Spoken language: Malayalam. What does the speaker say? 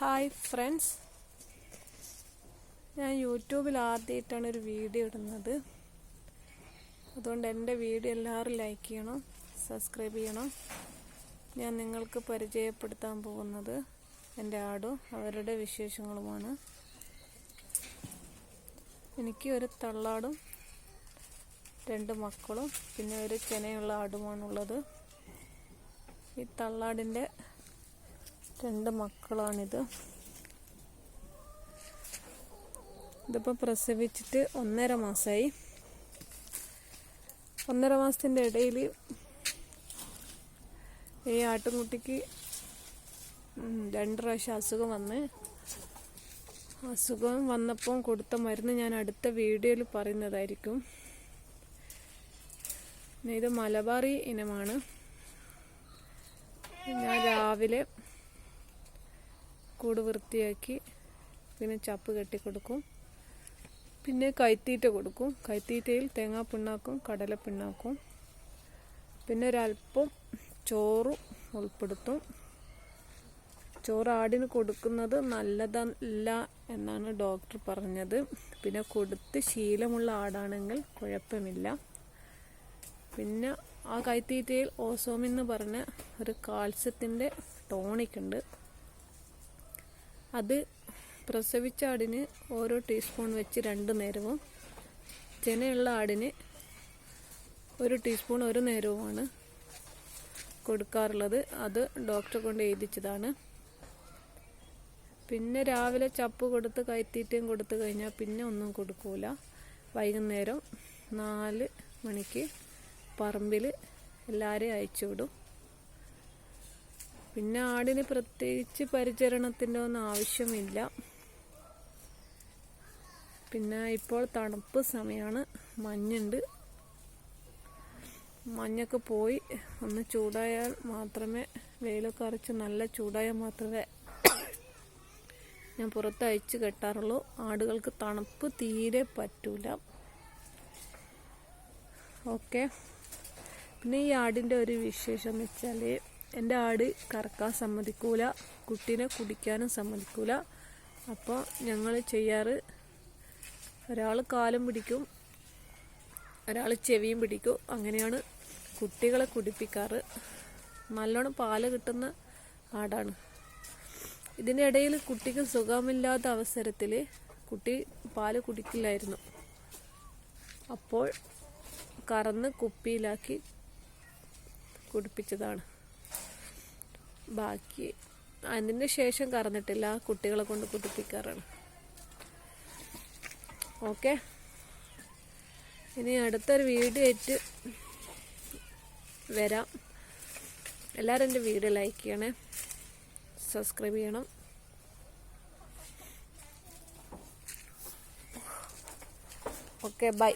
ഹായ് ഫ്രണ്ട്സ്, ഞാൻ യൂട്യൂബിൽ ആദ്യമായിട്ടാണ് ഒരു വീഡിയോ ഇടുന്നത്. അതുകൊണ്ട് എൻ്റെ വീഡിയോ എല്ലാവരും ലൈക്ക് ചെയ്യണം, സബ്സ്ക്രൈബ് ചെയ്യണം. ഞാൻ നിങ്ങൾക്ക് പരിചയപ്പെടുത്താൻ പോകുന്നത് എൻ്റെ ആടും അവരുടെ വിശേഷങ്ങളുമാണ്. എനിക്ക് ഒരു തള്ളാടും 2 മക്കളും പിന്നെ ഒരു ചെനയുള്ള ആടുമാണുള്ളത്. ഈ തള്ളാടിൻ്റെ 2 മക്കളാണിത്. ഇതിപ്പോൾ പ്രസവിച്ചിട്ട് 1.5 മാസമായി. 1.5 മാസത്തിൻ്റെ ഇടയിൽ ഈ ആട്ടുംകുട്ടിക്ക് 2 പ്രാവശ്യം അസുഖം വന്നപ്പോൾ കൊടുത്ത മരുന്ന് ഞാൻ അടുത്ത വീഡിയോയിൽ പറയുന്നതായിരിക്കും. ഇത് മലബാറി ഇനമാണ്. ഞാൻ രാവിലെ കൂട് വൃത്തിയാക്കി പിന്നെ ചപ്പ് കെട്ടിക്കൊടുക്കും. പിന്നെ കൈത്തീറ്റ കൊടുക്കും. കൈത്തീറ്റയിൽ തേങ്ങാപ്പിണ്ണാക്കും കടലപ്പിണ്ണാക്കും. പിന്നെ ഒരല്പം ചോറും ഉൾപ്പെടുത്തും. ചോറ് ആടിന് കൊടുക്കുന്നത് നല്ലതല്ല എന്നാണ് ഡോക്ടർ പറഞ്ഞത്. പിന്നെ കൊടുത്ത് ശീലമുള്ള ആടാണെങ്കിൽ കുഴപ്പമില്ല. പിന്നെ ആ കൈത്തീറ്റയിൽ ഓസോമിൻ എന്ന് പറഞ്ഞ ഒരു കാൽസ്യത്തിൻ്റെ ടോണിക് ഉണ്ട്. അത് പ്രസവിച്ച ആടിന് ഓരോ ടീസ്പൂൺ വെച്ച് 2 നേരവും, ചെനയുള്ള ആടിന് 1 ടീസ്പൂൺ 1 നേരവുമാണ് കൊടുക്കാറുള്ളത്. അത് ഡോക്ടറെ കൊണ്ട് എഴുതിച്ചതാണ്. പിന്നെ രാവിലെ ചപ്പ് കൊടുത്ത് കൈത്തീറ്റയും കൊടുത്തു കഴിഞ്ഞാൽ പിന്നെ ഒന്നും കൊടുക്കൂല. വൈകുന്നേരം 4 മണിക്ക് പറമ്പിൽ എല്ലാവരെയും അയച്ചു വിടും. പിന്നെ ആടിന് പ്രത്യേകിച്ച് പരിചരണത്തിൻ്റെ ഒന്നും ആവശ്യമില്ല. പിന്നെ ഇപ്പോൾ തണുപ്പ് സമയമാണ്, മഞ്ഞുണ്ട്. മഞ്ഞൊക്കെ പോയി ഒന്ന് ചൂടായാൽ മാത്രമേ, വെയിലൊക്കെ അരച്ച് നല്ല ചൂടായാൽ മാത്രമേ ഞാൻ പുറത്ത് അയച്ച് കെട്ടാറുള്ളൂ. ആടുകൾക്ക് തണുപ്പ് തീരെ പറ്റൂല. ഓക്കെ. പിന്നെ ഈ ആടിൻ്റെ ഒരു വിശേഷം എന്ന് വെച്ചാൽ, എൻ്റെ ആട് കറക്കാൻ സമ്മതിക്കൂല, കുട്ടീനെ കുടിക്കാനും സമ്മതിക്കൂല. അപ്പോൾ ഞങ്ങൾ ചെയ്യാറ്, ഒരാൾ കാലും പിടിക്കും, ഒരാൾ ചെവിയും പിടിക്കും. അങ്ങനെയാണ് കുട്ടികളെ കുടിപ്പിക്കാറ്. നല്ലോണം പാല് കിട്ടുന്ന ആടാണ്. ഇതിൻ്റെ ഇടയിൽ കുട്ടിക്ക് സുഖമില്ലാത്ത അവസരത്തിൽ കുട്ടി പാല് കുടിക്കില്ലായിരുന്നു. അപ്പോൾ കറന്ന് കുപ്പിയിലാക്കി കുടിപ്പിച്ചതാണ്. ബാക്കി അതിന് ശേഷം കറന്നിട്ടില്ല, കുട്ടികളെ കൊണ്ട് കുടിപ്പിക്കാറാണ്. ഓക്കെ. ഇനി അടുത്തൊരു വീഡിയോ ആയിട്ട് വരാം. എല്ലാവരും എൻ്റെ വീഡിയോ ലൈക്ക് ചെയ്യണേ, സബ്സ്ക്രൈബ് ചെയ്യണം. Okay, by.